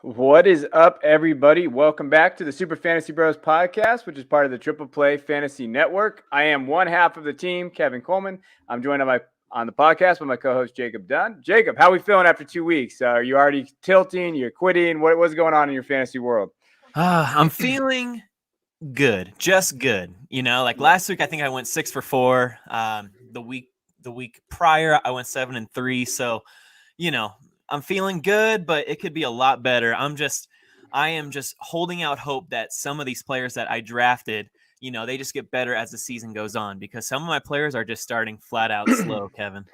What is up, everybody? Welcome back to the Super Fantasy Bros podcast, which is part of the Triple Play Fantasy Network. I am one half of the team, Kevin Coleman. I'm joined on the podcast by my co-host Jacob Dunn. Jacob, how are we feeling after 2 weeks? Are you already tilting? You're quitting? What's going on in your fantasy world? I'm feeling good, just good. Like last week, I think I went 6 for 4. The week prior, I went 7 and 3. So, I'm feeling good, but it could be a lot better. I am just holding out hope that some of these players that I drafted, they just get better as the season goes on, because some of my players are just starting flat out slow, Kevin.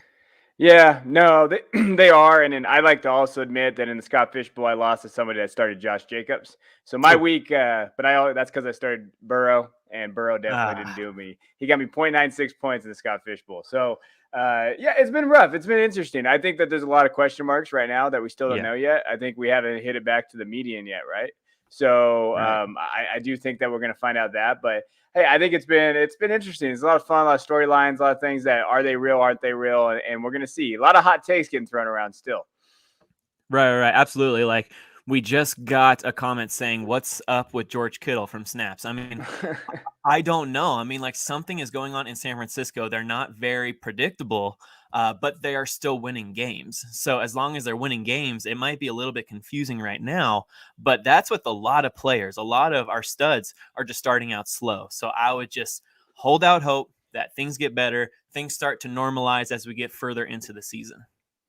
Yeah, no, they, they are. And then I like to also admit that in the Scott Fish Bowl, I lost to somebody that started Josh Jacobs. So my week, that's because I started Burrow, and Burrow definitely didn't do me. He got me 0.96 points in the Scott Fish Bowl. So, yeah, it's been rough. It's been interesting. I think that there's a lot of question marks right now that we still don't know yet. I think we haven't hit it back to the median yet, right? So I do think that we're going to find out that. But hey, I think it's been interesting. It's a lot of fun, a lot of storylines, a lot of things that are they real, aren't they real, and we're going to see a lot of hot takes getting thrown around still. Right, absolutely. Like, we just got a comment saying, "What's up with George Kittle from Snaps?" I mean, I don't know. I mean, like, something is going on in San Francisco. They're not very predictable, but they are still winning games. So as long as they're winning games, it might be a little bit confusing right now. But that's with a lot of players. A lot of our studs are just starting out slow. So I would just hold out hope that things get better, things start to normalize as we get further into the season.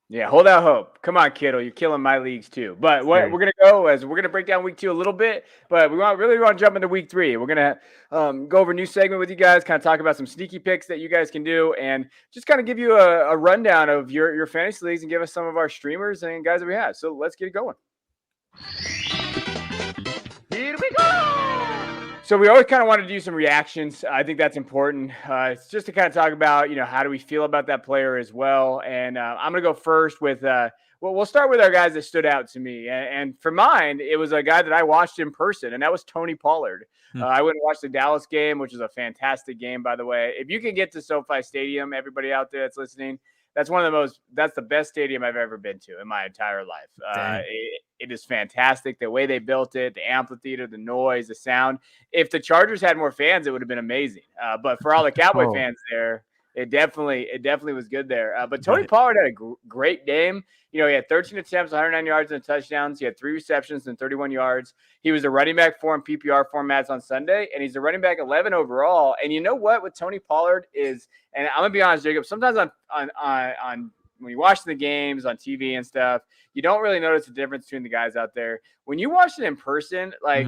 Yeah, hold out hope. Come on, Kittle. You're killing my leagues too. But what we're gonna go is we're gonna break down week 2 a little bit, but we want to jump into week 3. We're gonna go over a new segment with you guys, kind of talk about some sneaky picks that you guys can do, and just kind of give you a rundown of your fantasy leagues and give us some of our streamers and guys that we have. So let's get it going. Here we go. So we always kind of want to do some reactions. I think that's important. It's just to kind of talk about, how do we feel about that player as well. And I'm going to go first with, we'll start with our guys that stood out to me. And for mine, it was a guy that I watched in person, and that was Tony Pollard. I went and watched the Dallas game, which is a fantastic game, by the way. If you can get to SoFi Stadium, everybody out there that's listening, that's the best stadium I've ever been to in my entire life. It is fantastic. The way they built it, the amphitheater, the noise, the sound. If the Chargers had more fans, it would have been amazing. But for all the Cowboy fans there, it definitely was good there. But Tony Pollard had a great game. He had 13 attempts, 109 yards and touchdowns. He had 3 receptions and 31 yards. He was a running back 4 in PPR formats on Sunday, and he's a running back 11 overall. And you know what? With Tony Pollard is, and I'm gonna be honest, Jacob. Sometimes on when you watch the games on TV and stuff, you don't really notice the difference between the guys out there. When you watch it in person, like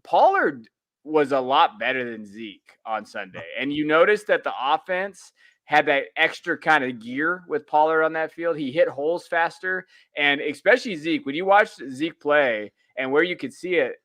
Pollard was a lot better than Zeke on Sunday. And you notice that the offense had that extra kind of gear with Pollard on that field. He hit holes faster, and especially Zeke. When you watch Zeke play and where you could see it,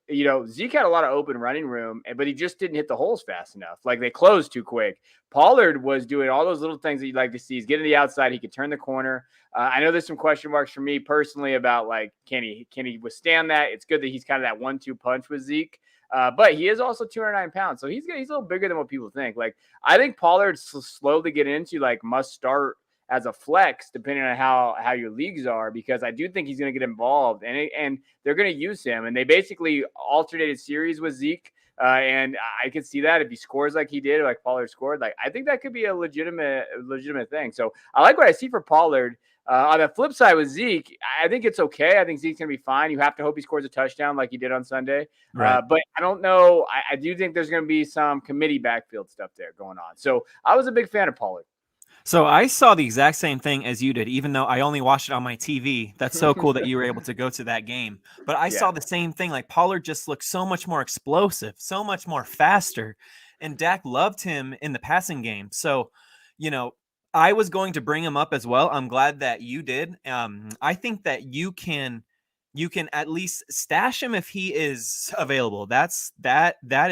Zeke had a lot of open running room, but he just didn't hit the holes fast enough. Like, they closed too quick. Pollard was doing all those little things that you'd like to see. He's getting to the outside. He could turn the corner. I know there's some question marks for me personally about, like, can he withstand that? It's good that he's kind of that 1-2 punch with Zeke. But he is also 209 pounds, so he's a little bigger than what people think. Like, I think Pollard's slowly getting into, like, must start as a flex, depending on how your leagues are, because I do think he's going to get involved, and they're going to use him. And they basically alternated series with Zeke, and I could see that if he scores like he did, like Pollard scored. Like, I think that could be a legitimate thing. So I like what I see for Pollard. On the flip side with Zeke, I think it's okay. I think Zeke's going to be fine. You have to hope he scores a touchdown like he did on Sunday. Right. But I don't know. I do think there's going to be some committee backfield stuff there going on. So I was a big fan of Pollard. So I saw the exact same thing as you did, even though I only watched it on my TV. That's so cool that you were able to go to that game. But I saw the same thing. Like, Pollard just looked so much more explosive, so much more faster. And Dak loved him in the passing game. So, I was going to bring him up as well. I'm glad that you did. I think that you can at least stash him if he is available. That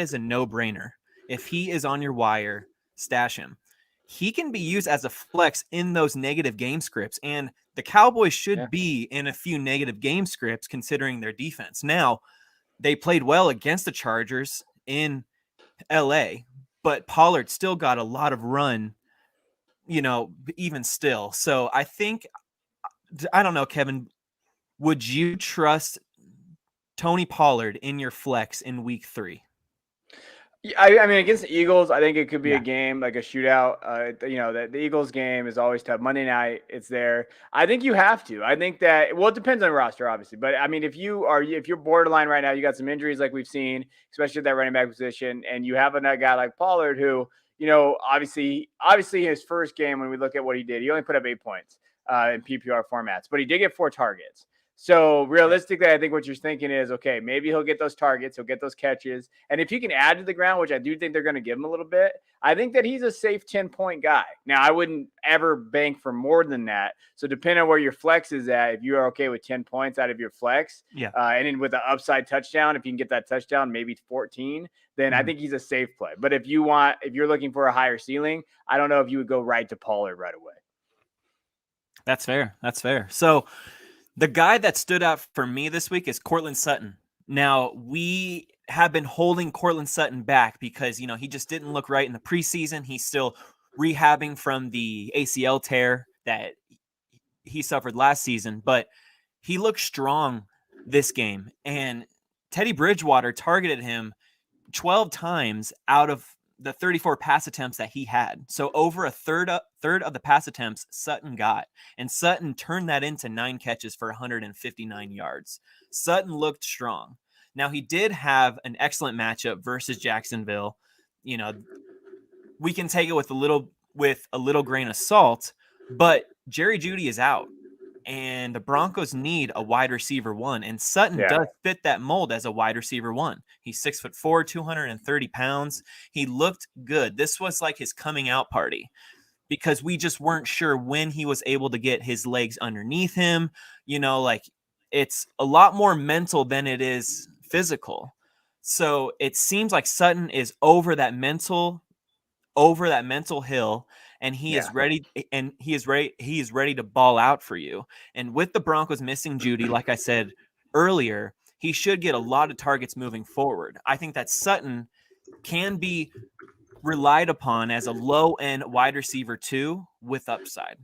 is a no-brainer. If he is on your wire, stash him. He can be used as a flex in those negative game scripts, and the Cowboys should be in a few negative game scripts considering their defense. Now, they played well against the Chargers in LA, but Pollard still got a lot of run, even still. So I think, I don't know, Kevin, would you trust Tony Pollard in your flex in week 3? I mean, against the Eagles, I think it could be a Yeah. game like a shootout. The Eagles game is always tough. Monday night, it's there. I think you have to. I think that it depends on the roster, obviously. But I mean, if you're borderline right now, you got some injuries like we've seen, especially at that running back position, and you have a guy like Pollard who, obviously his first game when we look at what he did, he only put up 8 points in PPR formats, but he did get 4 targets. So realistically, I think what you're thinking is, okay, maybe he'll get those targets, he'll get those catches. And if he can add to the ground, which I do think they're going to give him a little bit, I think that he's a safe 10-point guy. Now, I wouldn't ever bank for more than that. So depending on where your flex is at, if you are okay with 10 points out of your flex, and then with the upside touchdown, if you can get that touchdown, maybe 14, then I think he's a safe play. But if you're looking for a higher ceiling, I don't know if you would go right to Pollard right away. That's fair. So the guy that stood out for me this week is Cortland Sutton. Now, we have been holding Cortland Sutton back because, he just didn't look right in the preseason. He's still rehabbing from the ACL tear that he suffered last season, but he looked strong this game. And Teddy Bridgewater targeted him 12 times out of the 34 pass attempts that he had. So over a third of the pass attempts Sutton got, and Sutton turned that into 9 catches for 159 yards. Sutton looked strong. Now, he did have an excellent matchup versus Jacksonville. We can take it with a little grain of salt, but Jerry Jeudy is out. And the Broncos need a wide receiver 1, and Sutton does fit that mold as a wide receiver 1. He's 6'4", 230 pounds. He looked good. This was like his coming out party because we just weren't sure when he was able to get his legs underneath him. It's a lot more mental than it is physical. So it seems like Sutton is over that mental hill. And he is ready. And he is ready to ball out for you. And with the Broncos missing Jeudy, like I said earlier, he should get a lot of targets moving forward. I think that Sutton can be relied upon as a low-end wide receiver 2 with upside.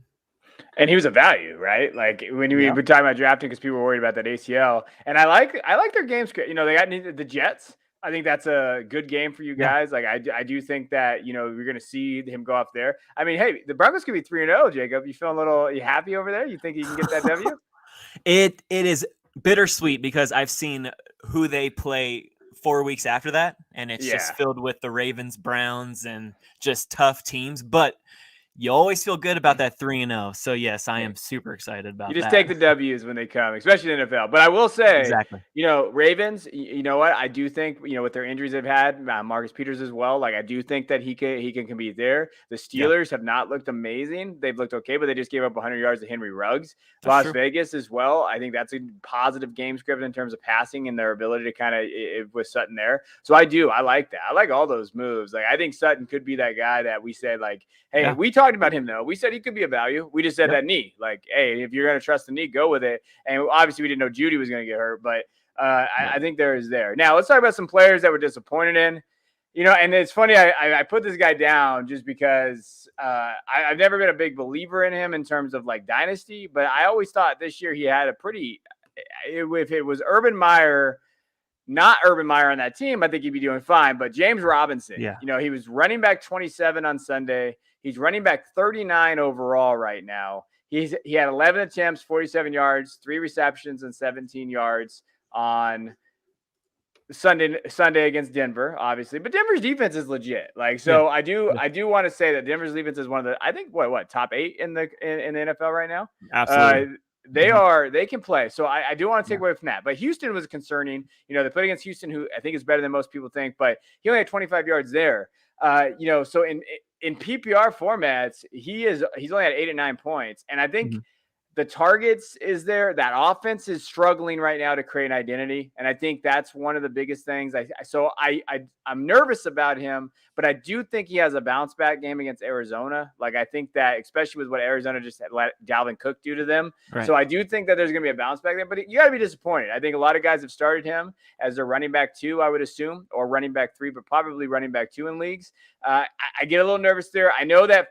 And he was a value, right? Like when we were talking about drafting, because people were worried about that ACL. And I like their game script. They got the Jets. I think that's a good game for you guys. Like I do think that you're going to see him go off there. I mean, hey, the Broncos could be 3-0. Jacob, you you happy over there? You think you can get that W? It is bittersweet because I've seen who they play 4 weeks after that, and it's just filled with the Ravens, Browns, and just tough teams. But you always feel good about that 3-0. So yes, I am super excited about that. You just take the W's when they come, especially in the NFL. But I will say, exactly. Ravens, you know what? I do think, with their injuries they've had, Marcus Peters as well. Like I do think that he can be there. The Steelers have not looked amazing. They've looked okay, but they just gave up 100 yards to Henry Ruggs. Las Vegas as well. I think that's a positive game script in terms of passing and their ability to kind of with Sutton there. So I like that. I like all those moves. Like I think Sutton could be that guy that we said like, hey, we talked about him though. We said he could be a value. We just said that knee. Like, hey, if you're going to trust the knee, go with it. And obviously we didn't know Jeudy was going to get hurt, but I think there is there. Now let's talk about some players that we're disappointed in. And it's funny. I put this guy down just because I've never been a big believer in him in terms of like dynasty, but I always thought this year he had a pretty. If it was Urban Meyer. Not Urban Meyer on that team, I think he'd be doing fine. But James Robinson, he was running back 27 on Sunday. He's running back 39 overall right now. He had 11 attempts, 47 yards, 3 receptions, and 17 yards on Sunday against Denver, obviously. But Denver's defense is legit. Like so, I do want to say that Denver's defense is one of the I think what top 8 in the NFL right now. Absolutely. They can play. So I do want to take away from that. But Houston was concerning. They played against Houston, who I think is better than most people think, but he only had 25 yards there. So in PPR formats, he's only had 8 and 9 points. And I think the targets is there. That offense is struggling right now to create an identity. And I think that's one of the biggest things. I'm nervous about him, but I do think he has a bounce back game against Arizona. Like I think that, especially with what Arizona just let Dalvin Cook do to them. Right. So I do think that there's going to be a bounce back there, but you got to be disappointed. I think a lot of guys have started him as their running back 2, I would assume, or running back 3, but probably running back 2 in leagues. I get a little nervous there. I know that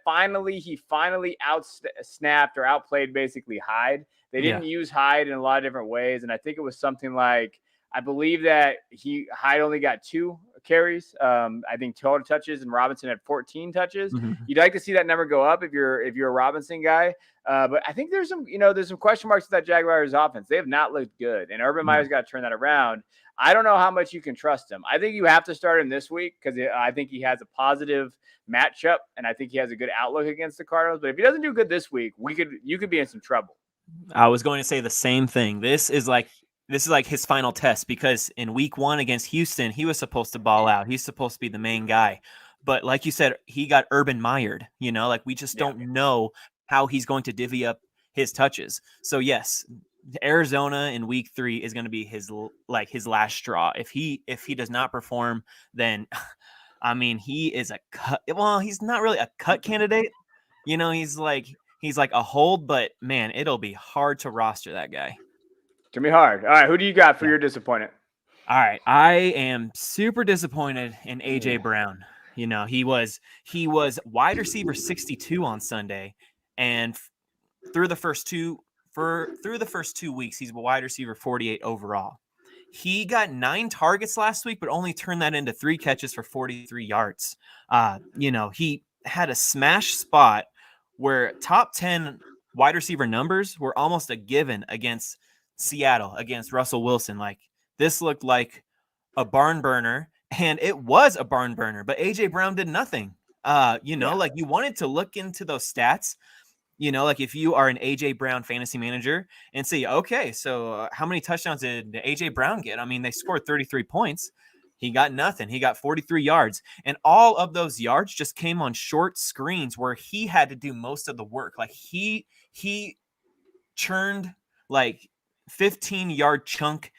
he finally out-snapped or outplayed basically Hyde. They didn't use Hyde in a lot of different ways. And I think it was something like, I believe that Hyde only got 2 carries. I think total touches, and Robinson had 14 touches. Mm-hmm. You'd like to see that number go up if you're a Robinson guy. But I think there's some question marks with that Jaguars offense. They have not looked good, and Urban Meyer's got to turn that around. I don't know how much you can trust him. I think you have to start him this week because I think he has a positive matchup, and I think he has a good outlook against the Cardinals. But if he doesn't do good this week, you could be in some trouble. I was going to say the same thing. This is like his final test, because in week 1 against Houston, he was supposed to ball out. He's supposed to be the main guy. But like you said, he got Urban Meyered, like we just don't know how he's going to divvy up his touches. So yes, Arizona in week 3 is going to be his last straw. If he does not perform, then I mean, he is a cut. Well, he's not really a cut candidate. He's like a hold, but man, it'll be hard to roster that guy. It's going to be hard. All right, who do you got for your disappointment? All right, I am super disappointed in AJ Brown. He was wide receiver 62 on Sunday, and through the first 2 weeks, he's wide receiver 48 overall. He got 9 targets last week, but only turned that into 3 catches for 43 yards. He had a smash spot where top 10 wide receiver numbers were almost a given against Seattle, against Russell Wilson. Like, this looked like a barn burner, and it was a barn burner, but AJ Brown did nothing. Like, you wanted to look into those stats, like if you are an AJ Brown fantasy manager and say, okay, so how many touchdowns did AJ Brown get? I mean, they scored 33 points. He got nothing. He got 43 yards. And all of those yards just came on short screens where he had to do most of the work. Like he churned like 15-yard chunk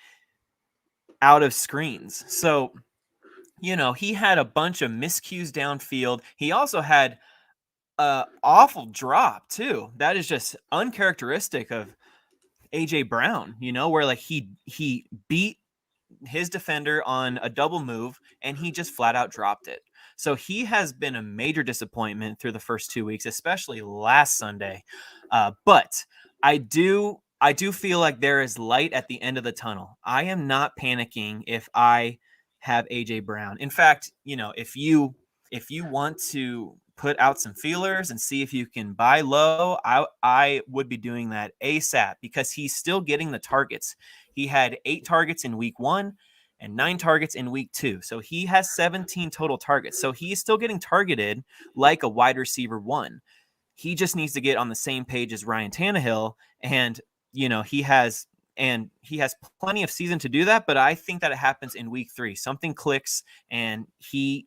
out of screens. So, he had a bunch of miscues downfield. He also had an awful drop too. That is just uncharacteristic of AJ Brown, where like he beat his defender on a double move and he just flat out dropped it. So he has been a major disappointment through the first 2 weeks, especially last Sunday. But I do feel like there is light at the end of the tunnel. I am not panicking if I have AJ Brown. In fact, if you want to put out some feelers and see if you can buy low, I would be doing that ASAP, because he's still getting the targets. He had 8 targets in week 1 and 9 targets in week 2. So he has 17 total targets. So he's still getting targeted like a wide receiver 1. He just needs to get on the same page as Ryan Tannehill, and he has plenty of season to do that, but I think that it happens in week 3. Something clicks and he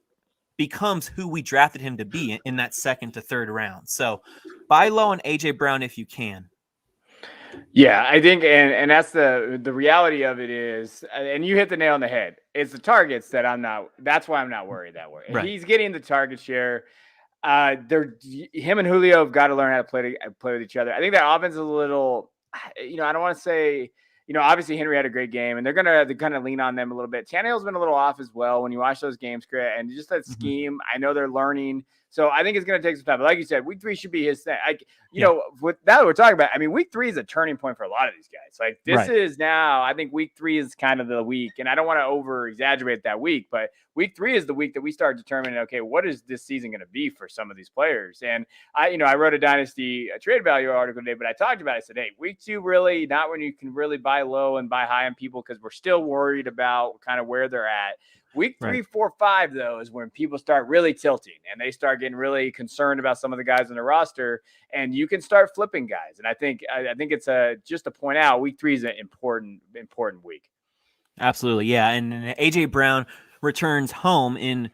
becomes who we drafted him to be in that 2nd to 3rd round. So buy low on AJ Brown if you can. Yeah, I think, and that's the reality of it is, and you hit the nail on the head. It's the targets that that's why I'm not worried that way. Right. He's getting the target share. Him and Julio have got to learn how to play with each other. I think that offense is a little, I don't want to say, obviously Henry had a great game, and they're gonna lean on them a little bit. Tannehill's been a little off as well when you watch those games, and just that scheme. I know they're learning, so I think it's gonna take some time. But like you said, week 3 should be his thing. With that we're talking about, I mean, week 3 is a turning point for a lot of these guys. Like this is now, I think week 3 is kind of the week, and I don't want to over exaggerate that week, but week 3 is the week that we start determining, okay, what is this season going to be for some of these players? And I wrote a dynasty trade value article today, but I talked about it. I said, hey, week 2 really not when you can really buy low and buy high on people, because we're still worried about kind of where they're at. Week 3, 4, 5, though, is when people start really tilting and they start getting really concerned about some of the guys on the roster, and you can start flipping guys. And I think it's just to point out, week 3 is an important week. Absolutely, yeah. And AJ Brown returns home in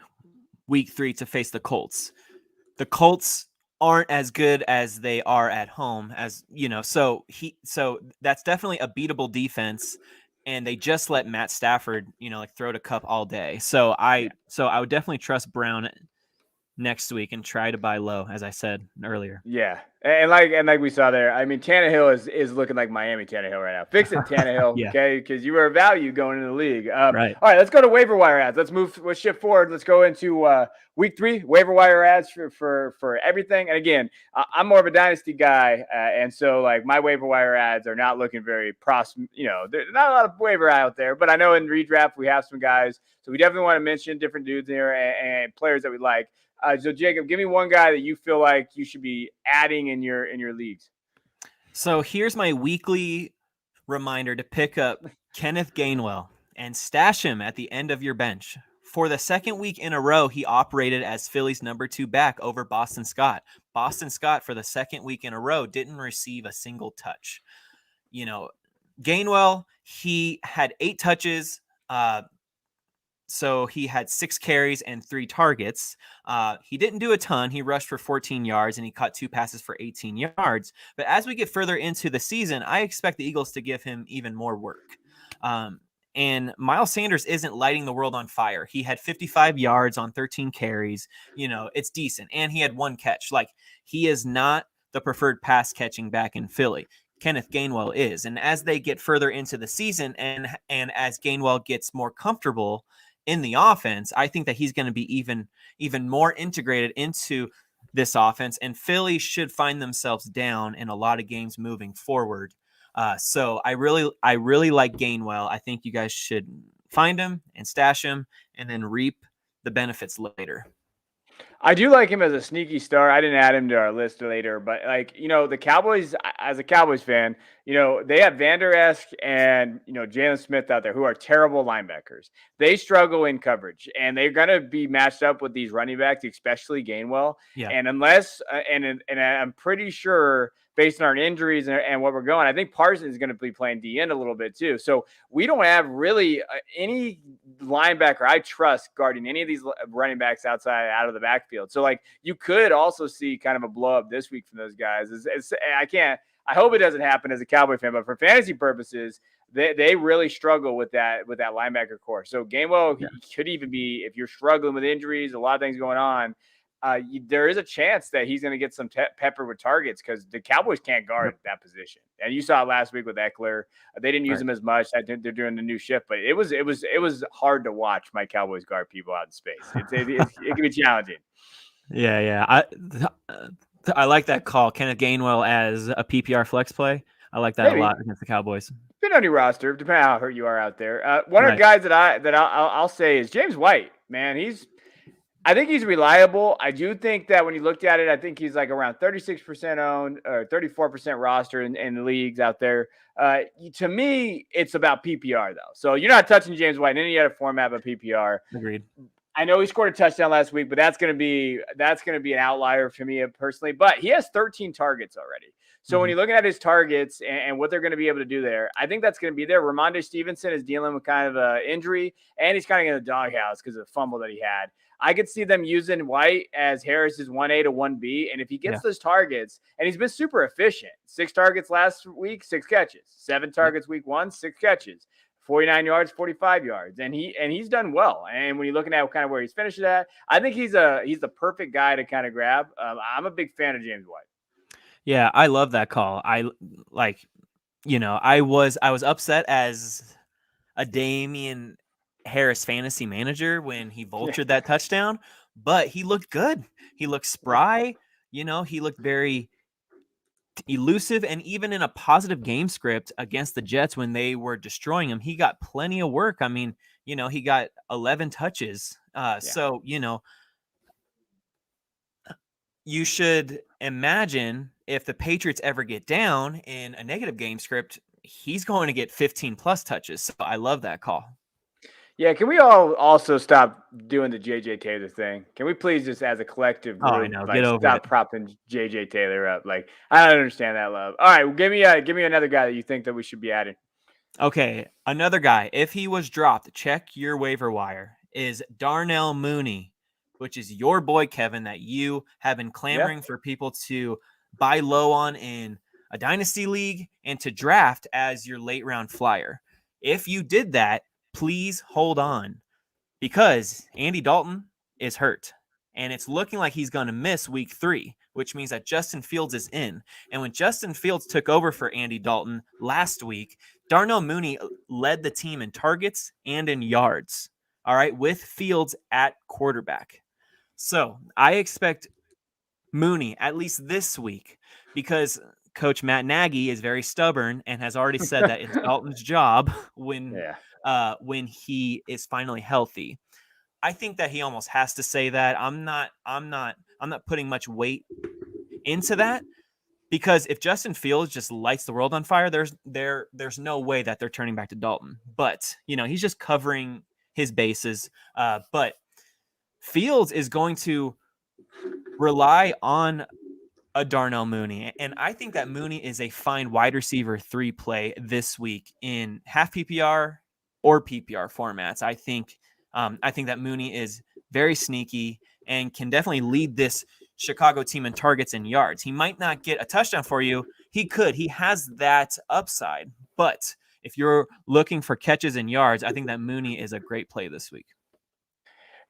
week 3 to face the Colts. The Colts aren't as good as they are at home, as so that's definitely a beatable defense, and they just let Matt Stafford throw the cup all day. So I would definitely trust Brown next week and try to buy low, as I said earlier. Yeah, and like we saw there, I mean, Tannehill is looking like Miami Tannehill right now. Fix it, Tannehill, Yeah. okay? Because you were a value going into the league. Right. All right, let's go to waiver wire ads. Let's shift forward. Let's go into week 3 waiver wire ads for everything. And again, I'm more of a dynasty guy, and so like my waiver wire ads are not looking very there's not a lot of waiver out there, but I know in redraft we have some guys, so we definitely want to mention different dudes here and players that we like. So Jacob, give me one guy that you feel like you should be adding in your leagues. So here's my weekly reminder to pick up Kenneth Gainwell and stash him at the end of your bench. For the second week in a row, he operated as Philly's number 2 back over Boston Scott. Boston Scott, for the second week in a row, didn't receive a single touch. Gainwell, he had 8 touches. So he had 6 carries and 3 targets. He didn't do a ton. He rushed for 14 yards and he caught 2 passes for 18 yards. But as we get further into the season, I expect the Eagles to give him even more work. And Miles Sanders isn't lighting the world on fire. He had 55 yards on 13 carries. It's decent. And he had 1 catch. Like, he is not the preferred pass catching back in Philly. Kenneth Gainwell is. And as they get further into the season and as Gainwell gets more comfortable in the offense, I think that he's going to be even more integrated into this offense, and Philly should find themselves down in a lot of games moving forward. So I really like Gainwell. I think you guys should find him and stash him and then reap the benefits later. I do like him as a sneaky star. I didn't add him to our list later, but the Cowboys, as a Cowboys fan, they have Van Der Esch and, Jalen Smith out there who are terrible linebackers. They struggle in coverage and they're going to be matched up with these running backs, especially Gainwell. Yeah. And unless, and I'm pretty sure based on our injuries and what we're going, I think Parsons is going to be playing D end a little bit too. So we don't have really any linebacker I trust guarding any of these running backs out of the backfield. So you could also see kind of a blow up this week from those guys. I hope it doesn't happen as a Cowboy fan, but for fantasy purposes, they really struggle with that linebacker core. So Gainwell could even be, if you're struggling with injuries, a lot of things going on, there is a chance that he's going to get some pepper with targets because the Cowboys can't guard that position. And you saw it last week with Eckler. They didn't use him as much. I think they're doing the new shift, but it was hard to watch my Cowboys guard people out in space. It can be challenging. Yeah. I like that call. Kenneth Gainwell as a PPR flex play. I like that a lot against the Cowboys. Been on your roster, depending on how hurt you are out there. One of the guys that I'll say is James White. Man, I think he's reliable. I do think that when you looked at it, I think he's like around 36% owned or 34% roster in the leagues out there. To me, it's about PPR though. So you're not touching James White in any other format but PPR. Agreed. I know he scored a touchdown last week, but that's going to be an outlier for me personally. But he has 13 targets already. So when you're looking at his targets and what they're going to be able to do there, I think that's going to be there. Rhamondre Stevenson is dealing with kind of an injury, and he's kind of in the doghouse because of the fumble that he had. I could see them using White as Harris's 1A to 1B, and if he gets those targets, and he's been super efficient. 6 targets last week, 6 catches. 7 targets week 1, 6 catches. 49 yards, 45 yards, and he's done well. And when you're looking at kind of where he's finished at, I think he's the perfect guy to kind of grab. I'm a big fan of James White. Yeah, I love that call. I was upset as a Damian Harris fantasy manager when he vultured that touchdown, but he looked good. He looked spry. He looked very elusive, and even in a positive game script against the Jets when they were destroying him, he got plenty of work. I mean, he got 11 touches. So, you should imagine if the Patriots ever get down in a negative game script, he's going to get 15 plus touches. So I love that call. Yeah, can we all also stop doing the JJ Taylor thing? Can we please just, as a collective group, I know. Get over stop propping JJ Taylor up? I don't understand that love. All right, well, give me another guy that you think that we should be adding. Okay, another guy. If he was dropped, check your waiver wire. Is Darnell Mooney, which is your boy Kevin that you have been clamoring for people to buy low on in a dynasty league and to draft as your late round flyer. If you did that, please hold on because Andy Dalton is hurt. And it's looking like he's going to miss week 3, which means that Justin Fields is in. And when Justin Fields took over for Andy Dalton last week, Darnell Mooney led the team in targets and in yards, all right, with Fields at quarterback. So I expect Mooney at least this week, because Coach Matt Nagy is very stubborn and has already said that it's Dalton's job when he is finally healthy. I think that he almost has to say that. I'm not putting much weight into that, because if Justin Fields just lights the world on fire, there's no way that they're turning back to Dalton. But, he's just covering his bases. But Fields is going to rely on a Darnell Mooney. And I think that Mooney is a fine wide receiver 3 play this week in half PPR or PPR formats. I think that Mooney is very sneaky and can definitely lead this Chicago team in targets and yards. He might not get a touchdown for you. He could. He has that upside. But if you're looking for catches and yards, I think that Mooney is a great play this week.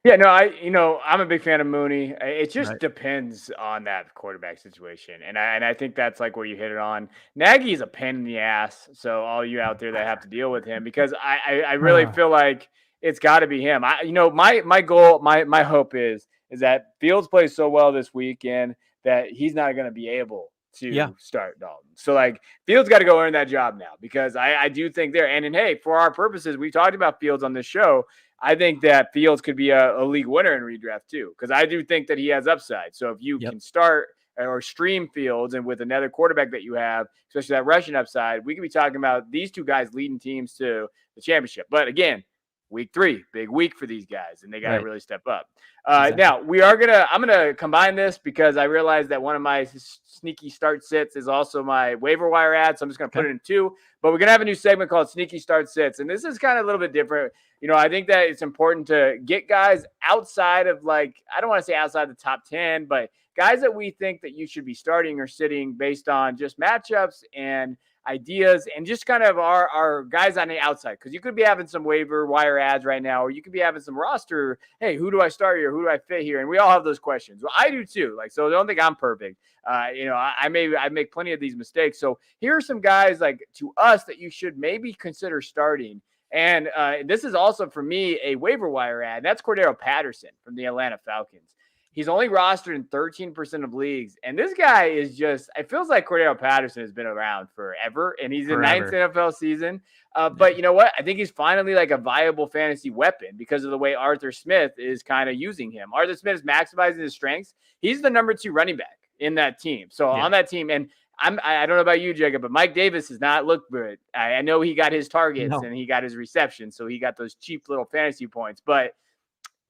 Yeah, no, I'm a big fan of Mooney. It just depends on that quarterback situation. And I think that's like where you hit it on. Nagy's a pain in the ass. So all you out there that have to deal with him, because I really feel like it's got to be him. My goal, my hope is that Fields plays so well this weekend that he's not going to be able to start Dalton. So like Fields got to go earn that job now, because I do think there. And hey, for our purposes, we talked about Fields on this show. I think that Fields could be a league winner in redraft too, because I do think that he has upside. So if you can start or stream Fields and with another quarterback that you have, especially that rushing upside, we could be talking about these two guys leading teams to the championship. But again, week 3, big week for these guys, and they got to really step up. Now I'm gonna combine this, because I realized that one of my sneaky start sits is also my waiver wire ad, so I'm just gonna put it in 2. But we're gonna have a new segment called Sneaky Start Sits, and this is kind of a little bit different. I think that it's important to get guys outside of, like, I don't want to say outside the top 10, but guys that we think that you should be starting or sitting based on just matchups and ideas, and just kind of our guys on the outside, because you could be having some waiver wire ads right now, or you could be having some roster, hey, who do I start here, who do I fit here, and we all have those questions. Well, I do too, like, so don't think I'm perfect. I make plenty of these mistakes. So here are some guys, like, to us that you should maybe consider starting. And this is also for me a waiver wire ad. That's Cordero Patterson from the Atlanta Falcons. He's only rostered in 13% of leagues. And this guy is just, it feels like Cordero Patterson has been around forever. And he's in 9th NFL season. But you know what? I think he's finally like a viable fantasy weapon because of the way Arthur Smith is kind of using him. Arthur Smith is maximizing his strengths. He's the number 2 running back in that team. So on that team, and I don't know about you, Jacob, but Mike Davis has not looked good. I know he got his targets and he got his receptions, so he got those cheap little fantasy points. But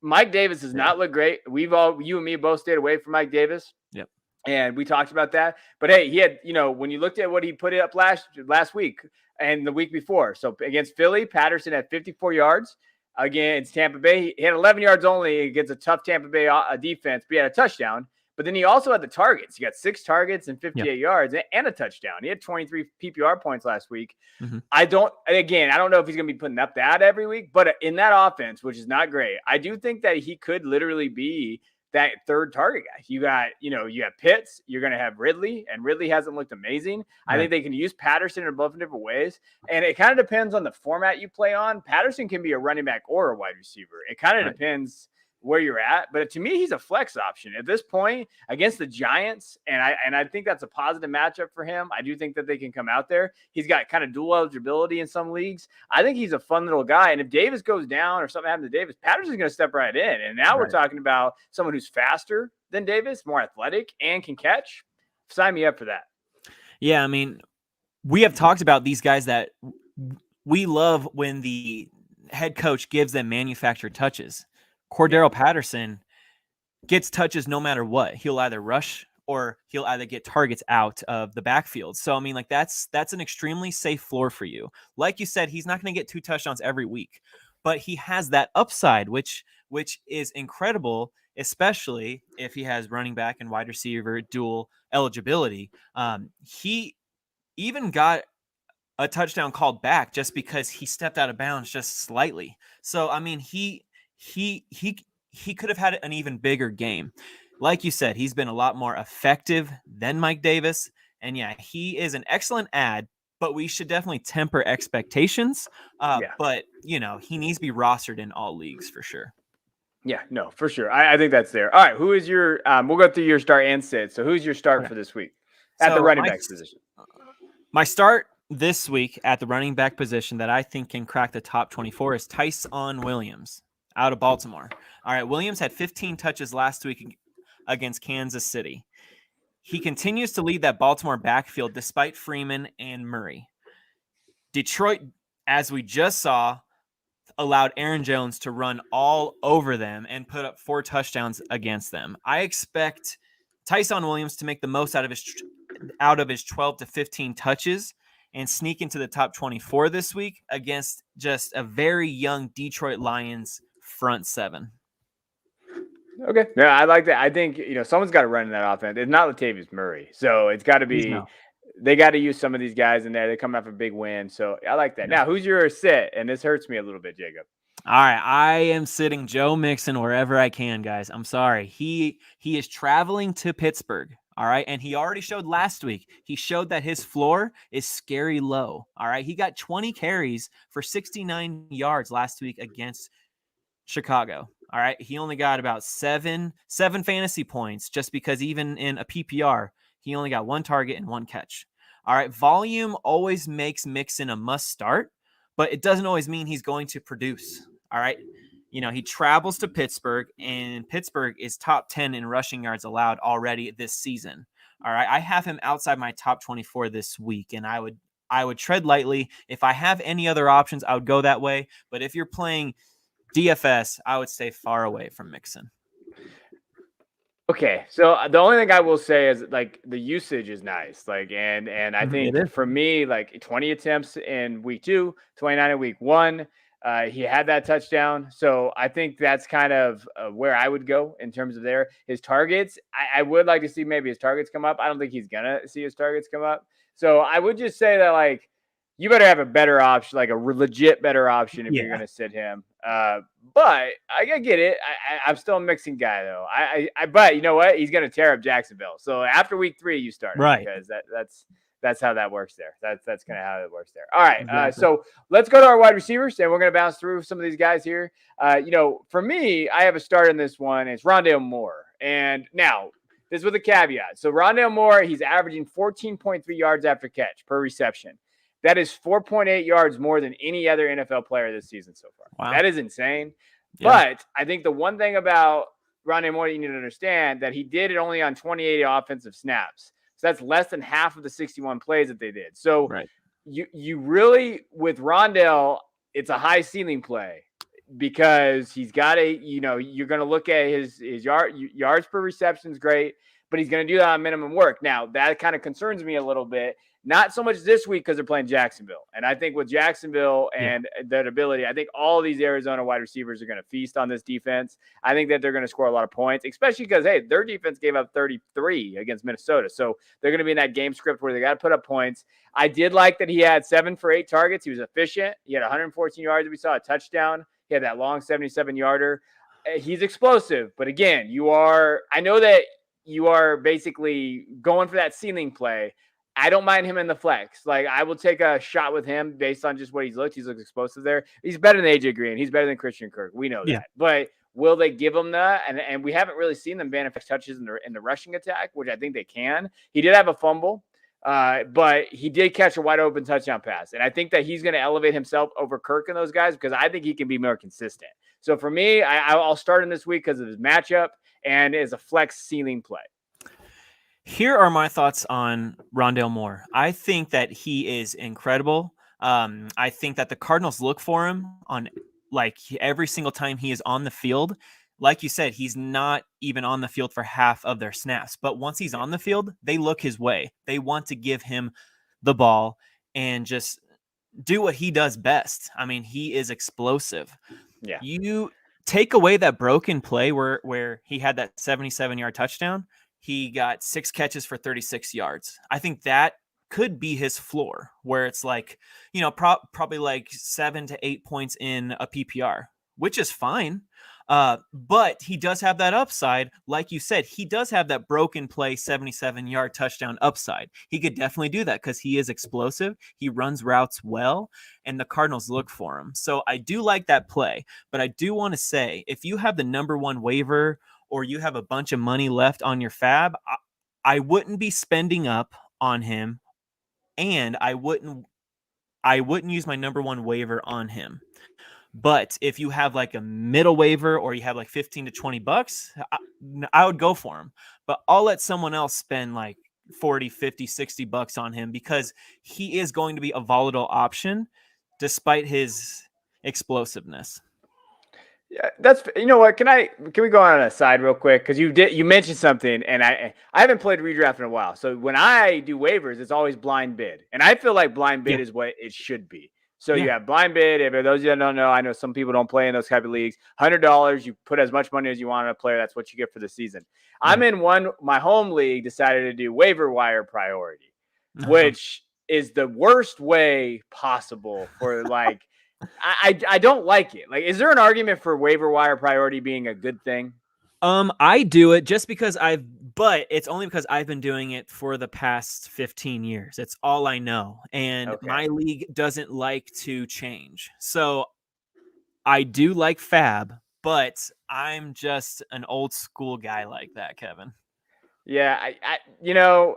Mike Davis does not look great. You and me both stayed away from Mike Davis. Yep. And we talked about that. But hey, he had, when you looked at what he put up last week and the week before. So against Philly, Patterson had 54 yards. Against Tampa Bay, he had 11 yards only against a tough Tampa Bay defense, but he had a touchdown. But then he also had the targets. He got 6 targets and 58 yards and a touchdown. He had 23 PPR points last week. Mm-hmm. I don't know if he's going to be putting up that every week, but in that offense, which is not great, I do think that he could literally be that third target guy. You have Pitts, you're going to have Ridley, and Ridley hasn't looked amazing. Right. I think they can use Patterson in a bunch of different ways, and it kind of depends on the format you play on. Patterson can be a running back or a wide receiver. It kind of depends where you're at, but to me, he's a flex option at this point against the Giants, and I think that's a positive matchup for him. I do think that they can come out there. He's got kind of dual eligibility in some leagues. I think he's a fun little guy, and if Davis goes down or something happens to Davis, Patterson's going to step right in, and now we're talking about someone who's faster than Davis, more athletic, and can catch. Sign me up for that. Yeah, I mean, we have talked about these guys that we love when the head coach gives them manufactured touches. Cordero Patterson gets touches no matter what. He'll either rush or he'll either get targets out of the backfield. So, I mean, like that's an extremely safe floor for you. Like you said, he's not going to get 2 touchdowns every week, but he has that upside, which is incredible, especially if he has running back and wide receiver dual eligibility. He even got a touchdown called back just because he stepped out of bounds just slightly. So, I mean, he he could have had an even bigger game. Like you said, he's been a lot more effective than Mike Davis. And yeah, he is an excellent ad, but we should definitely temper expectations. But, he needs to be rostered in all leagues for sure. Yeah, no, for sure. I think that's there. All right, who is your we'll go through your start and sit. So who's your start for this week at the running back position? My start this week at the running back position that I think can crack the top 24 is Tyson Williams out of Baltimore. All right, Williams had 15 touches last week against Kansas City. He continues to lead that Baltimore backfield despite Freeman and Murray. Detroit, as we just saw, allowed Aaron Jones to run all over them and put up 4 touchdowns against them. I expect Tyson Williams to make the most out of his 12 to 15 touches and sneak into the top 24 this week against just a very young Detroit Lions front 7. Okay. Yeah, I like that. I think, someone's got to run in that offense. It's not Latavius Murray. So it's got to be, they got to use some of these guys in there. They're coming off a big win. So I like that. Now, who's your sit? And this hurts me a little bit, Jacob. All right. I am sitting Joe Mixon wherever I can, guys. I'm sorry. He is traveling to Pittsburgh. All right. And he already showed last week. He showed that his floor is scary low. All right. He got 20 carries for 69 yards last week against Chicago. All right. He only got about seven fantasy points just because even in a PPR, he only got 1 target and 1 catch. All right. Volume always makes Mixon a must start, but it doesn't always mean he's going to produce. All right. He travels to Pittsburgh, and Pittsburgh is top 10 in rushing yards allowed already this season. All right. I have him outside my top 24 this week, and I would tread lightly. If I have any other options, I would go that way. But if you're playing DFS, I would stay far away from Mixon. Okay, so the only thing I will say is the usage is nice. And I think for me, 20 attempts in week 2, 29 in week 1. He had that touchdown. So I think that's kind of where I would go in terms of his targets. I would like to see maybe his targets come up. I don't think he's going to see his targets come up. So I would just say that you better have a better option, a legit better option if you're going to sit him. But I get it. I'm still a Mixon guy though. But you know what? He's going to tear up Jacksonville. So after week 3, you start right because that's how that works there. That's kind of how it works there. All right. Exactly. So let's go to our wide receivers, and we're going to bounce through some of these guys here. For me, I have a start in this one. It's Rondale Moore, and now this with a caveat. So Rondale Moore, he's averaging 14.3 yards after catch per reception. That is 4.8 yards more than any other NFL player this season so far. Wow. That is insane. Yeah. But I think the one thing about Rondae Moore you need to understand that he did it only on 28 offensive snaps. So that's less than half of the 61 plays that they did. So you really, with Rondale, it's a high ceiling play because he's got you're going to look at his yards per reception is great, but he's going to do that on minimum work. Now, that kind of concerns me a little bit. Not so much this week because they're playing Jacksonville. And I think with Jacksonville and that ability, I think all these Arizona wide receivers are going to feast on this defense. I think that they're going to score a lot of points, especially because, hey, their defense gave up 33 against Minnesota. So they're going to be in that game script where they got to put up points. I did like that he had 7 for 8 targets. He was efficient. He had 114 yards. We saw a touchdown. He had that long 77-yarder. He's explosive. But again, I know that you are basically going for that ceiling play. I don't mind him in the flex. I will take a shot with him based on just what he's looked. He's looked explosive there. He's better than AJ Green. He's better than Christian Kirk. We know that. But will they give him that? And we haven't really seen them manifest touches in the rushing attack, which I think they can. He did have a fumble, but he did catch a wide open touchdown pass. And I think that he's going to elevate himself over Kirk and those guys because I think he can be more consistent. So for me, I'll start him this week because of his matchup and is a flex ceiling play. Here are my thoughts on Rondale Moore. I think that he is incredible. I think that the Cardinals look for him on every single time he is on the field. Like you said, he's not even on the field for half of their snaps. But once he's on the field, they look his way. They want to give him the ball and just do what he does best. I mean, he is explosive. Yeah. You take away that broken play where he had that 77-yard touchdown. He got 6 catches for 36 yards. I think that could be his floor where it's probably 7 to 8 points in a PPR, which is fine. But he does have that upside. Like you said, he does have that broken play 77-yard touchdown upside. He could definitely do that because he is explosive. He runs routes well, and the Cardinals look for him. So I do like that play. But I do want to say, if you have the number one waiver or you have a bunch of money left on your fab, I wouldn't be spending up on him, and I wouldn't use my number one waiver on him. But if you have like a middle waiver or you have like 15 to 20 bucks, I would go for him. But I'll let someone else spend like 40, 50, 60 bucks on him because he is going to be a volatile option despite his explosiveness. Yeah, that's, you know what? Can we go on a side real quick? Because you mentioned something, and I haven't played redraft in a while. So when I do waivers, it's always blind bid, and I feel like blind bid is what it should be. So you have blind bid. If those of you that don't know, I know some people don't play in those type of leagues. $100, you put as much money as you want on a player. That's what you get for the season. I'm in my home league decided to do waiver wire priority, which is the worst way possible for like. I don't like it. Like, is there an argument for waiver wire priority being a good thing? I do it just because but it's only because I've been doing it for the past 15 years. It's all I know. And my league doesn't like to change. So I do like fab, but I'm just an old school guy like that, Kevin. Yeah,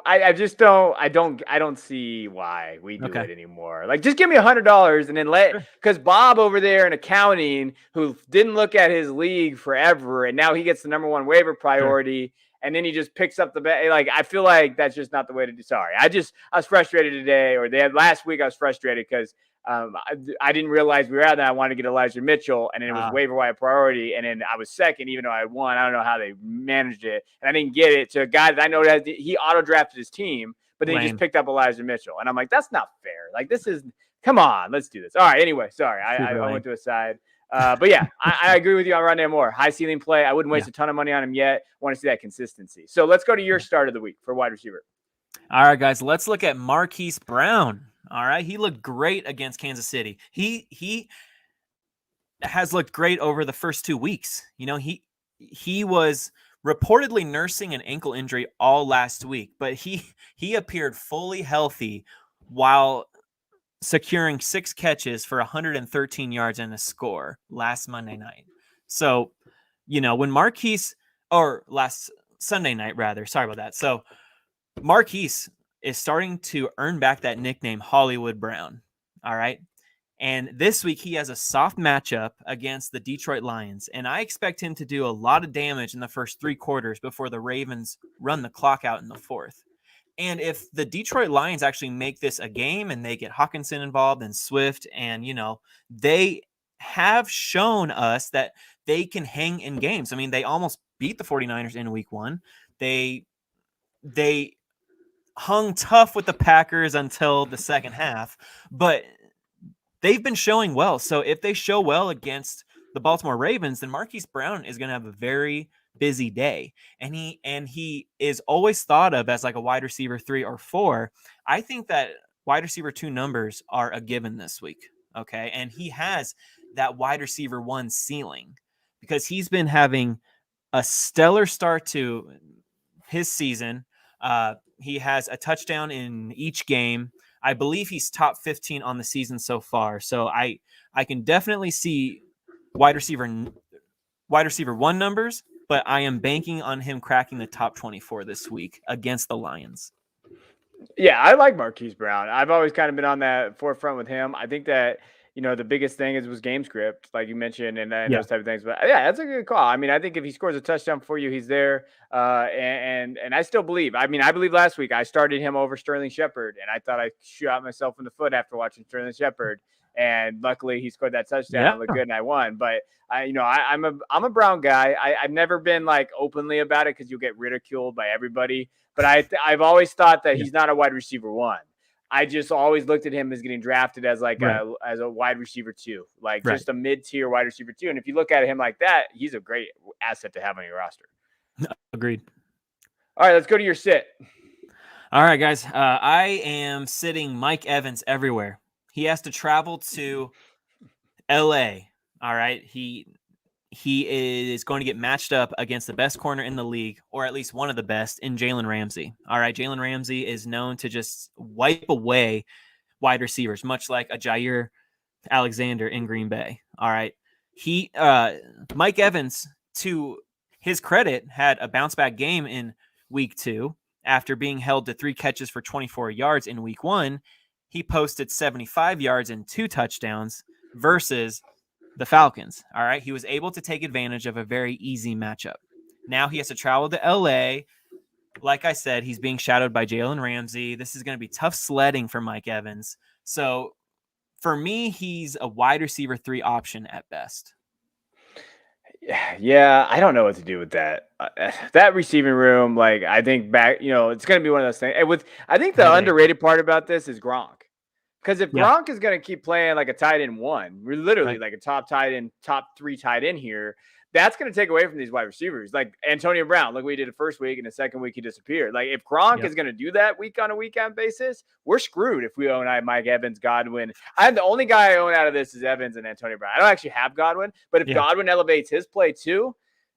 I just don't see why we do it anymore. Like, just give me $100 and then because Bob over there in accounting, who didn't look at his league forever, and now he gets the number one waiver priority, and then he just picks up the bet. Like, I feel like that's just not the way to do. Sorry, I was frustrated today, or last week I was frustrated because I didn't realize we were out there. I wanted to get Elijah Mitchell, and then it was waiver wire priority, and then I was second, even though I won. I don't know how they managed it, and I didn't get it to a guy that I know that he auto drafted his team, but then he just picked up Elijah Mitchell, and I'm like, that's not fair. Like, come on, let's do this. All right, anyway, sorry, I went to a side. But yeah, I agree with you on Rondale Moore. High ceiling play. I wouldn't waste a ton of money on him yet. Want to see that consistency. So let's go to your start of the week for wide receiver. All right, guys, let's look at Marquis Brown. All right, he looked great against Kansas City. He has looked great over the first 2 weeks. You know, he was reportedly nursing an ankle injury all last week, but he appeared fully healthy while securing 6 catches for 113 yards and a score last Monday night. So, you know, when last Sunday night, rather, sorry about that. So Marquis is starting to earn back that nickname Hollywood Brown. All right. And this week he has a soft matchup against the Detroit Lions. And I expect him to do a lot of damage in the first 3 quarters before the Ravens run the clock out in the 4th. And if the Detroit Lions actually make this a game and they get Hawkinson involved and Swift, and, you know, they have shown us that they can hang in games. I mean, they almost beat the 49ers in week 1. They hung tough with the Packers until the second half, but they've been showing well. So if they show well against the Baltimore Ravens, then Marquis Brown is going to have a very busy day. And he is always thought of as like a wide receiver 3 or 4. I think that wide receiver 2 numbers are a given this week. Okay. And he has that wide receiver 1 ceiling because he's been having a stellar start to his season. He has a touchdown in each game. I believe he's top 15 on the season so far. So I can definitely see wide receiver 1 numbers, but I am banking on him cracking the top 24 this week against the Lions. Yeah, I like Marquis Brown. I've always kind of been on that forefront with him. I think that, you know, the biggest thing was game script, like you mentioned, and those type of things. But yeah, that's a good call. I mean, I think if he scores a touchdown for you, he's there. And I still believe. I mean, I believe last week I started him over Sterling Shepard, and I thought I shot myself in the foot after watching Sterling Shepard. And luckily, he scored that touchdown. Yeah. Looked good, and I won. But I'm a Brown guy. I've never been like openly about it because you'll get ridiculed by everybody. But I've always thought that he's not a wide receiver 1. I just always looked at him as getting drafted as like as a wide receiver 2, like just a mid-tier wide receiver 2. And if you look at him like that, he's a great asset to have on your roster. Agreed. All right, let's go to your sit. All right, guys. I am sitting Mike Evans everywhere. He has to travel to LA. All right. He he is going to get matched up against the best corner in the league, or at least one of the best, in Jalen Ramsey. All right, Jalen Ramsey is known to just wipe away wide receivers, much like a Jair Alexander in Green Bay. All right, Mike Evans, to his credit, had a bounce back game in week 2 after being held to 3 catches for 24 yards in week 1. He posted 75 yards and 2 touchdowns versus the Falcons. All right. He was able to take advantage of a very easy matchup. Now he has to travel to LA. Like I said, he's being shadowed by Jalen Ramsey. This is going to be tough sledding for Mike Evans. So for me, he's a wide receiver 3 option at best. Yeah, I don't know what to do with that. That receiving room, like, I think back, it's going to be one of those things. And I think the underrated part about this is Gronk. Because if Gronk is going to keep playing like a tight end 1, we're literally like a top 3 tight end here, that's going to take away from these wide receivers. Like Antonio Brown, like we did the first week, and the second week he disappeared. Like if Gronk is going to do that week on a weekend basis, we're screwed if we own Mike Evans, Godwin. The only guy I own out of this is Evans and Antonio Brown. I don't actually have Godwin, but if Godwin elevates his play too,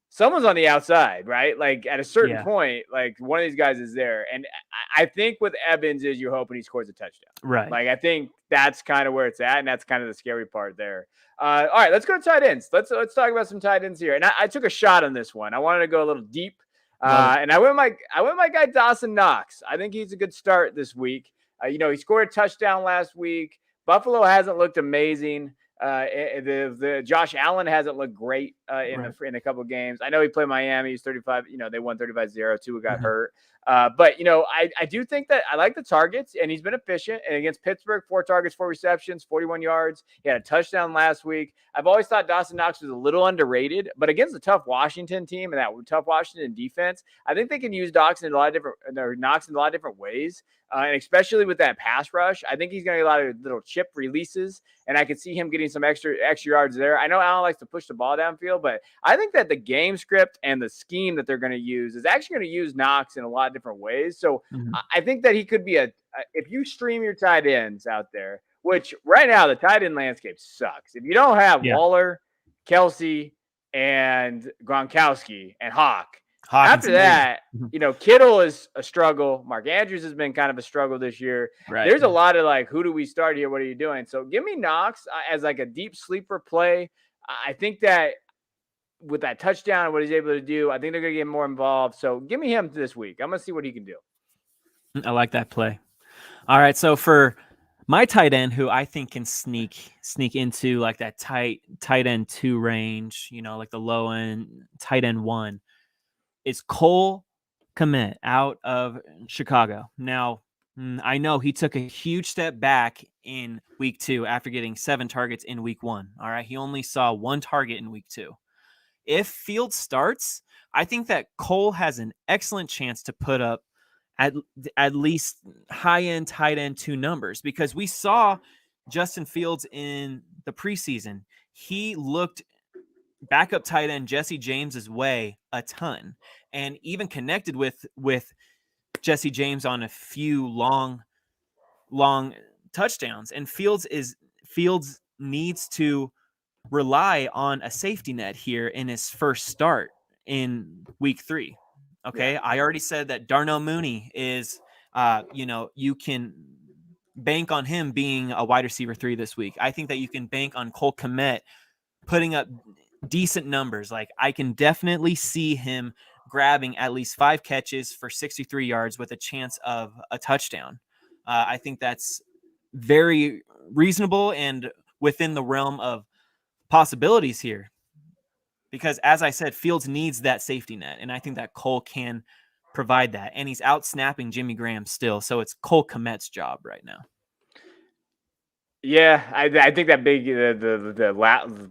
someone's on the outside, right? Like at a certain point, like one of these guys is there. And I think with Evans is you're hoping he scores a touchdown. Right. Like I think that's kind of where it's at. And that's kind of the scary part there. All right, let's go to tight ends. Let's talk about some tight ends here. And I took a shot on this one. I wanted to go a little deep. And I went my guy Dawson Knox. I think he's a good start this week. He scored a touchdown last week. Buffalo hasn't looked amazing. The Josh Allen hasn't looked great in a couple of games. I know he played Miami. He's 35. They won 35-0. Tua got hurt. But I do think that I like the targets, and he's been efficient. And against Pittsburgh, 4 targets, 4 receptions, 41 yards. He had a touchdown last week. I've always thought Dawson Knox was a little underrated, but against a tough Washington team and that tough Washington defense, I think they can use Knox in a lot of different ways. And especially with that pass rush, I think he's going to get a lot of little chip releases, and I could see him getting some extra yards there. I know Allen likes to push the ball downfield, but I think that the game script and the scheme that they're going to use is actually going to use Knox in a lot of different ways. So I think that he could be if you stream your tight ends out there, which right now the tight end landscape sucks. If you don't have Waller, Kelsey, and Gronkowski and Hawk, after that, Kittle is a struggle. Mark Andrews has been kind of a struggle this year. Right. There's a lot of like, who do we start here? What are you doing? So give me Knox as like a deep sleeper play. I think that with that touchdown and what he's able to do, I think they're going to get more involved. So give me him this week. I'm going to see what he can do. I like that play. All right. So for my tight end, who I think can sneak into like that tight end 2 range, like the low end tight end 1, is Cole Kmet out of Chicago. Now, I know he took a huge step back in week 2 after getting 7 targets in week 1. All right. He only saw 1 target in week 2. If Fields starts, I think that Cole has an excellent chance to put up at least high-end tight end 2 numbers, because we saw Justin Fields in the preseason. He looked backup tight end Jesse James's way a ton, and even connected with Jesse James on a few long touchdowns. And Fields needs to rely on a safety net here in his first start in week 3. Okay. Yeah. I already said that Darnell Mooney is, you can bank on him being a wide receiver 3 this week. I think that you can bank on Cole Kmet putting up decent numbers. Like, I can definitely see him grabbing at least 5 catches for 63 yards with a chance of a touchdown. I think that's very reasonable and within the realm of possibilities here, because as I said, Fields needs that safety net, and I think that Cole can provide that. And he's out snapping Jimmy Graham still, so it's Cole Kmet's job right now. Yeah, I think that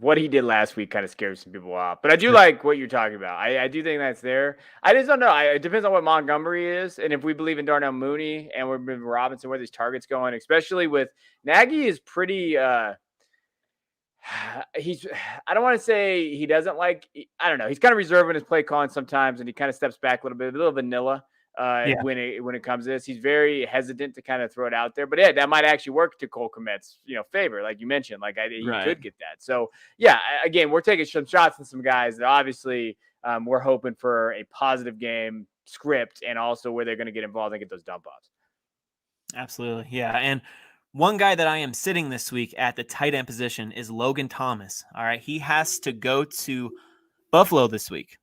what he did last week kind of scared some people off. But I do like what you're talking about. I do think that's there. I just don't know. It depends on what Montgomery is, and if we believe in Darnell Mooney and we're moving Robinson, where these targets going, especially with Nagy is pretty. I don't want to say he doesn't like. I don't know. He's kind of reserved in his play calling sometimes, and he kind of steps back a little bit, a little vanilla. when it comes to this. He's very hesitant to kind of throw it out there. But yeah, that might actually work to Cole Kmet's favor, like you mentioned. Like he could get that. So yeah, again, we're taking some shots at some guys that obviously we're hoping for a positive game script and also where they're going to get involved and get those dump offs. Absolutely, yeah. And one guy that I am sitting this week at the tight end position is Logan Thomas. All right, he has to go to Buffalo this week.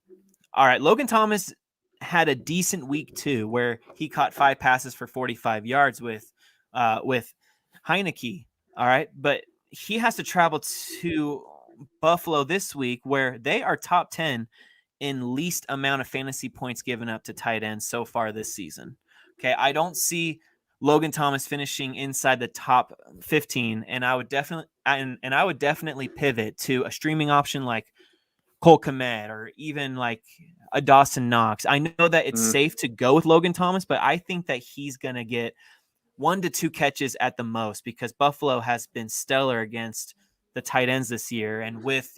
All right, Logan Thomas had a decent week too, where he caught 5 passes for 45 yards with Heineke. All right, but he has to travel to Buffalo this week, where they are top 10 in least amount of fantasy points given up to tight ends so far this season. Okay, I don't see Logan Thomas finishing inside the top 15, and I would definitely pivot to a streaming option like Cole Kmet or even like a Dawson Knox. I know that it's safe to go with Logan Thomas, but I think that he's going to get 1 to 2 catches at the most because Buffalo has been stellar against the tight ends this year. And with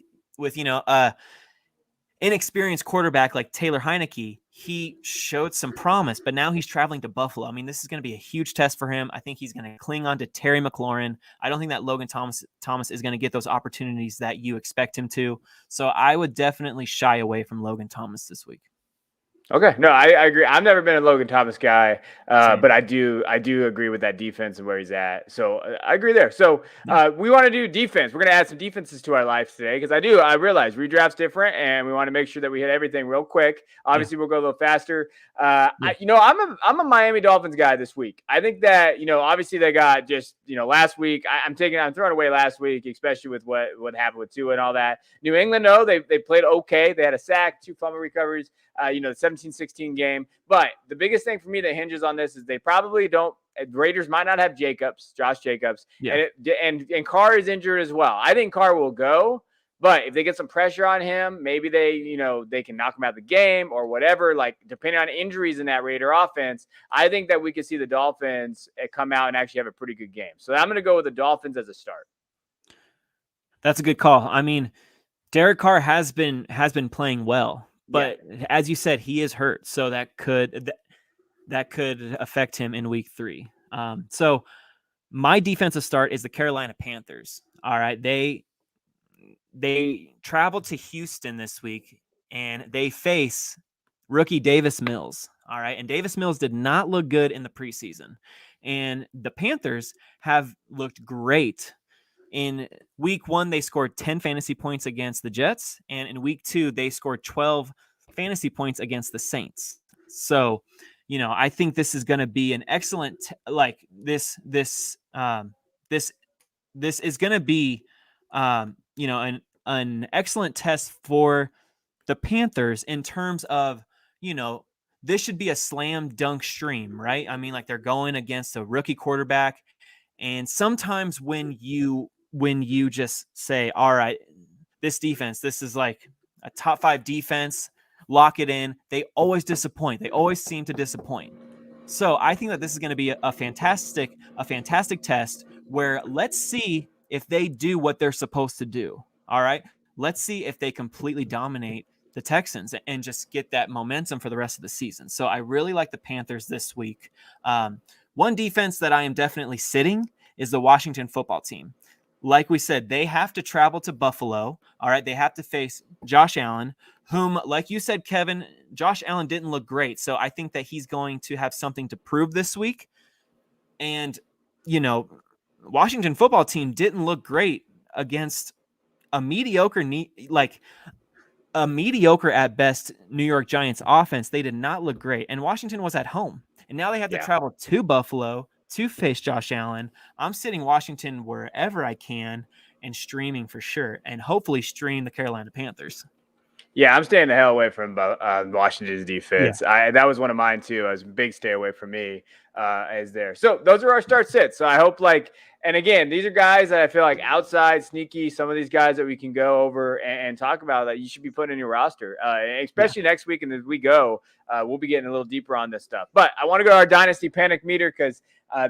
inexperienced quarterback like Taylor Heineke, he showed some promise, but now he's traveling to Buffalo. I mean, this is going to be a huge test for him. I think he's going to cling on to Terry McLaurin. I don't think that Logan Thomas is going to get those opportunities that you expect him to. So I would definitely shy away from Logan Thomas this week. Okay. No, I agree. I've never been a Logan Thomas guy, but I do agree with that defense and where he's at. So I agree there. So we want to do defense. We're going to add some defenses to our lives today because I realize redraft's different and we want to make sure that we hit everything real quick. Obviously, we'll go a little faster. I'm a Miami Dolphins guy this week. I think that, obviously they got just, last week. I'm throwing away last week, especially with what happened with Tua and all that. New England, they played okay. They had a sack, 2 fumble recoveries. The 17-16 game. But the biggest thing for me that hinges on this is they probably don't. Raiders might not have Josh Jacobs, and Carr is injured as well. I think Carr will go, but if they get some pressure on him, maybe they can knock him out of the game or whatever. Like depending on injuries in that Raider offense, I think that we could see the Dolphins come out and actually have a pretty good game. So I'm going to go with the Dolphins as a start. That's a good call. I mean, Derek Carr has been playing well. But as you said, he is hurt, so that could affect him in week 3. So my defensive start is the Carolina Panthers. All right, they travel to Houston this week, and they face rookie Davis Mills. All right, and Davis Mills did not look good in the preseason, and the Panthers have looked great. In week 1, they scored 10 fantasy points against the Jets. And in week 2, they scored 12 fantasy points against the Saints. So, I think this is going to be an excellent, this is going to be, an excellent test for the Panthers in terms of, this should be a slam dunk stream, right? I mean, like they're going against a rookie quarterback. And sometimes when you just say, all right, this defense, this is like a top 5 defense, lock it in, they always disappoint. They always seem to disappoint. So I think that this is going to be a fantastic test where let's see if they do what they're supposed to do. All right. Let's see if they completely dominate the Texans and just get that momentum for the rest of the season. So I really like the Panthers this week. One defense that I am definitely sitting is the Washington football team. Like we said, they have to travel to Buffalo. All right. They have to face Josh Allen, whom, like you said, Kevin, Josh Allen didn't look great. So I think that he's going to have something to prove this week. And, Washington football team didn't look great against a mediocre at best New York Giants offense. They did not look great. And Washington was at home. And now they have to travel to Buffalo to face Josh Allen. I'm sitting Washington wherever I can and streaming for sure. And hopefully stream the Carolina Panthers. Yeah, I'm staying the hell away from Washington's defense. Yeah. That was one of mine too. I was a big stay away from me. is there. So those are our start sits. So I hope and again, these are guys that I feel like outside sneaky, some of these guys that we can go over and talk about that you should be putting in your roster, especially next week. And as we go, we'll be getting a little deeper on this stuff. But I want to go to our dynasty panic meter because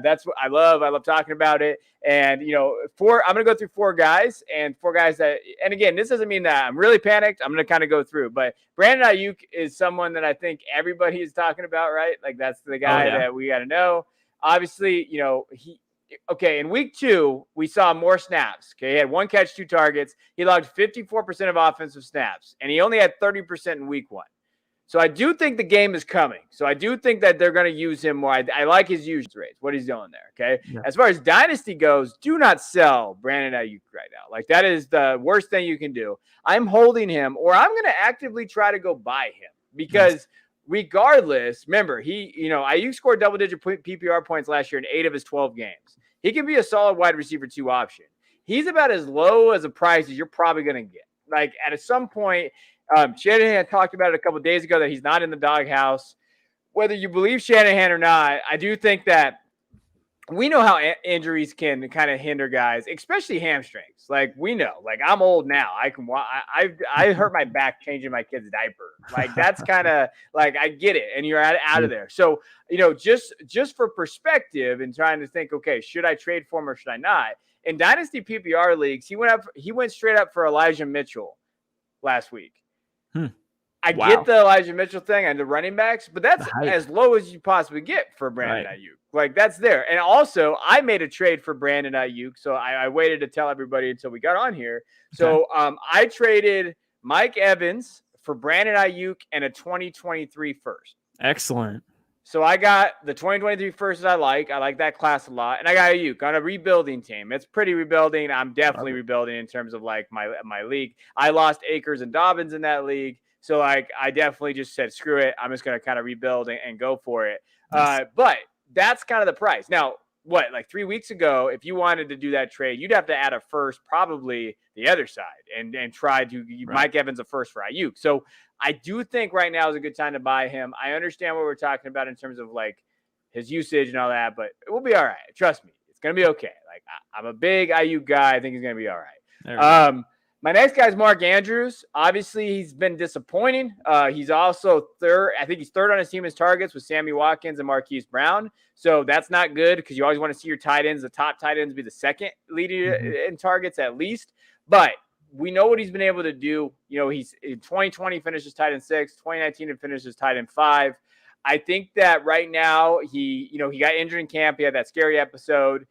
that's what I love. I love talking about it. And, I'm going to go through four guys that, and again, this doesn't mean that I'm really panicked. I'm going to kind of go through, but Brandon Ayuk is someone that I think everybody is talking about, right? Like that's the guy that we got to know. Obviously, in week 2, we saw more snaps. Okay. He had 1 catch, 2 targets. He logged 54% of offensive snaps, and he only had 30% in week 1. So I do think the game is coming. So I do think that they're going to use him more. I like his usage rates, what he's doing there. Okay. Yeah. As far as dynasty goes, do not sell Brandon Ayuk right now. Like that is the worst thing you can do. I'm holding him, or I'm going to actively try to go buy him because regardless, remember Ayuk scored double-digit PPR points last year in 8 of his 12 games. He can be a solid wide receiver 2 option. He's about as low as a price as you're probably going to get. Like at some point, Shanahan talked about it a couple of days ago that he's not in the doghouse. Whether you believe Shanahan or not, I do think that we know how injuries can kind of hinder guys, especially hamstrings. Like we know, like I'm old now. I hurt my back changing my kid's diaper. Like that's kind of like I get it, and you're out of there. So just for perspective and trying to think, okay, should I trade for him or should I not? In dynasty PPR leagues, he went straight up for Elijah Mitchell last week. I get the Elijah Mitchell thing and the running backs, but that's as low as you possibly get for Brandon Ayuk. Like that's there. And also I made a trade for Brandon Ayuk. So I waited to tell everybody until we got on here. So I traded Mike Evans for Brandon Ayuk and a 2023 first. Excellent. So I got the 2023 first that I like. I like that class a lot. And I got Ayuk on a rebuilding team. It's pretty rebuilding. I'm definitely rebuilding in terms of like my league. I lost Akers and Dobbins in that league. So I definitely just said, screw it. I'm just going to kind of rebuild and go for it. Nice. But that's kind of the price. Now, like 3 weeks ago, if you wanted to do that trade, you'd have to add a first, probably the other side, and try to Mike Evans a first for Ayuk. So I do think right now is a good time to buy him. I understand what we're talking about in terms of like his usage and all that, but it will be all right. Trust me. It's going to be okay. Like I'm a big Ayuk guy. I think he's going to be all right. My next guy is Mark Andrews. Obviously, he's been disappointing. He's also third. I think he's third on his team as targets with Sammy Watkins and Marquis Brown. So that's not good because you always want to see your tight ends, the top tight ends, be the second leading in targets at least. But we know what he's been able to do. He's in 2020 finishes tight end 6, 2019 and finishes tight end 5. I think that right now he got injured in camp. He had that scary episode.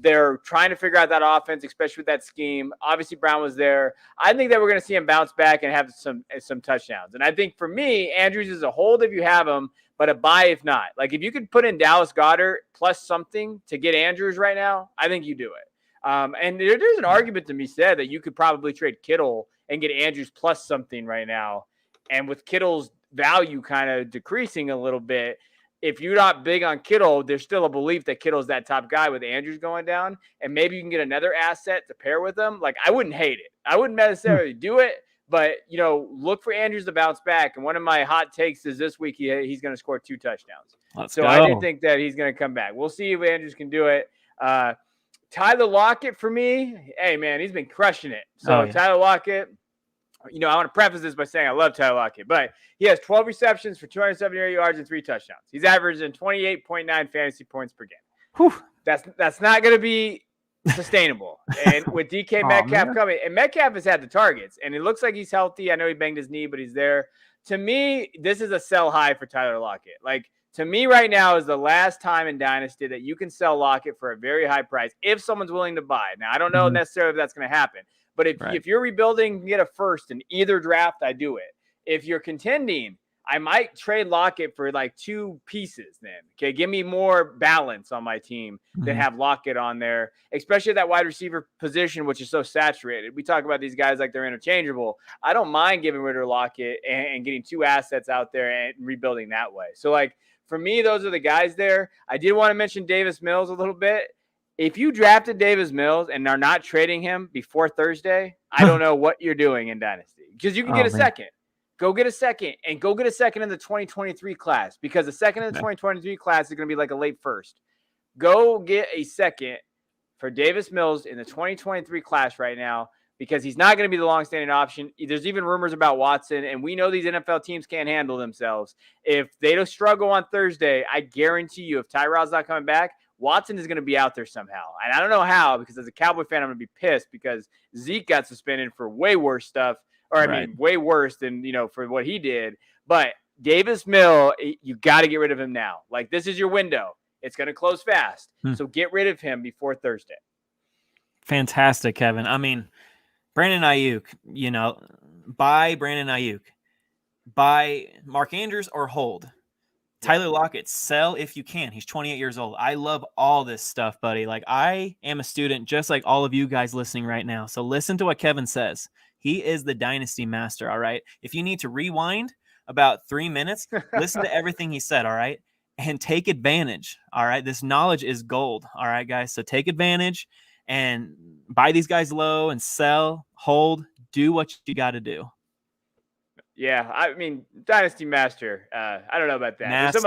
They're trying to figure out that offense, especially with that scheme. Obviously, Brown was there. I think that we're going to see him bounce back and have some touchdowns. And I think for me, Andrews is a hold if you have him, but a buy if not. Like if you could put in Dallas Goedert plus something to get Andrews right now, I think you do it. And there's an argument to be said that you could probably trade Kittle and get Andrews plus something right now. And with Kittle's value kind of decreasing a little bit, if you're not big on Kittle, there's still a belief that Kittle's that top guy with Andrews going down, and maybe you can get another asset to pair with him. Like I wouldn't hate it. I wouldn't necessarily do it, but look for Andrews to bounce back. And one of my hot takes is this week he's going to score 2 touchdowns. Let's go. I do think that he's going to come back. We'll see if Andrews can do it. Tyler Lockett for me, hey man, he's been crushing it. So Tyler Lockett. I want to preface this by saying I love Tyler Lockett, but he has 12 receptions for 278 yards and 3 touchdowns. He's averaging 28.9 fantasy points per game. Whew. That's not going to be sustainable. And with DK Metcalf coming, and Metcalf has had the targets, and it looks like he's healthy. I know he banged his knee, but he's there. To me, this is a sell high for Tyler Lockett. Like, to me right now is the last time in Dynasty that you can sell Lockett for a very high price if someone's willing to buy. Now, I don't know necessarily if that's going to happen. But if you're rebuilding, get a first in either draft, I do it. If you're contending, I might trade Lockett for like 2 pieces then. Okay, give me more balance on my team than have Lockett on there, especially that wide receiver position, which is so saturated. We talk about these guys like they're interchangeable. I don't mind giving rid of Lockett and getting 2 assets out there and rebuilding that way. So, like, for me, those are the guys there. I did want to mention Davis Mills a little bit. If you drafted Davis Mills and are not trading him before Thursday, I don't know what you're doing in Dynasty because you can get a second. go get a second, and go get a second in the 2023 class, because the second in the 2023 class is going to be like a late first. Go get a second for Davis Mills in the 2023 class right now, because he's not going to be the long-standing option. There's even rumors about Watson, and we know these NFL teams can't handle themselves. If they don't struggle on Thursday, I guarantee you, if Tyrod's not coming back, Watson is going to be out there somehow. And I don't know how, because as a Cowboy fan, I'm going to be pissed because Zeke got suspended for way worse stuff, or I mean, way worse than, for what he did. But Davis Mill, you got to get rid of him now. Like, this is your window. It's going to close fast. So get rid of him before Thursday. Fantastic, Kevin. I mean, Brandon Ayuk, buy Brandon Ayuk, buy Mark Andrews, or hold. Tyler Lockett, sell if you can. He's 28 years old. I love all this stuff, buddy. Like, I am a student just like all of you guys listening right now. So listen to what Kevin says. He is the dynasty master, all right? If you need to rewind about 3 minutes, listen to everything he said, all right? And take advantage, all right? This knowledge is gold, all right, guys? So take advantage and buy these guys low and sell, hold, do what you got to do. Yeah, I mean, Dynasty Master. I don't know about that. Master.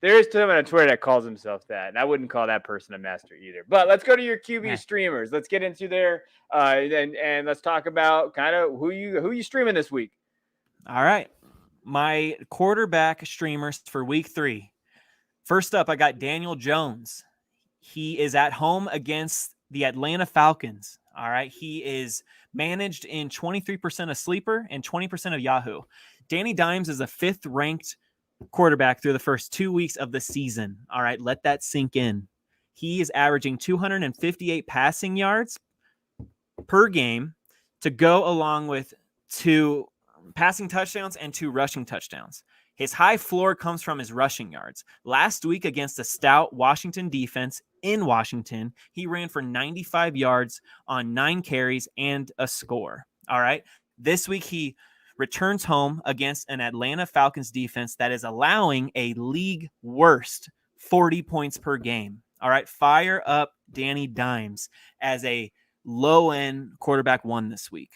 There is someone on Twitter that calls himself that, and I wouldn't call that person a master either. But let's go to your QB streamers. Let's get into there, and let's talk about kind of who you streaming this week. All right, my quarterback streamers for week 3. First up, I got Daniel Jones. He is at home against the Atlanta Falcons. All right. He is managed in 23% of Sleeper and 20% of Yahoo. Danny Dimes is a 5th ranked quarterback through the first 2 weeks of the season. All right. Let that sink in. He is averaging 258 passing yards per game to go along with 2 passing touchdowns and 2 rushing touchdowns. His high floor comes from his rushing yards. Last week against a stout Washington defense in Washington, he ran for 95 yards on 9 carries and a score. All right. This week, he returns home against an Atlanta Falcons defense that is allowing a league worst 40 points per game. All right. Fire up Danny Dimes as a low-end quarterback 1 this week.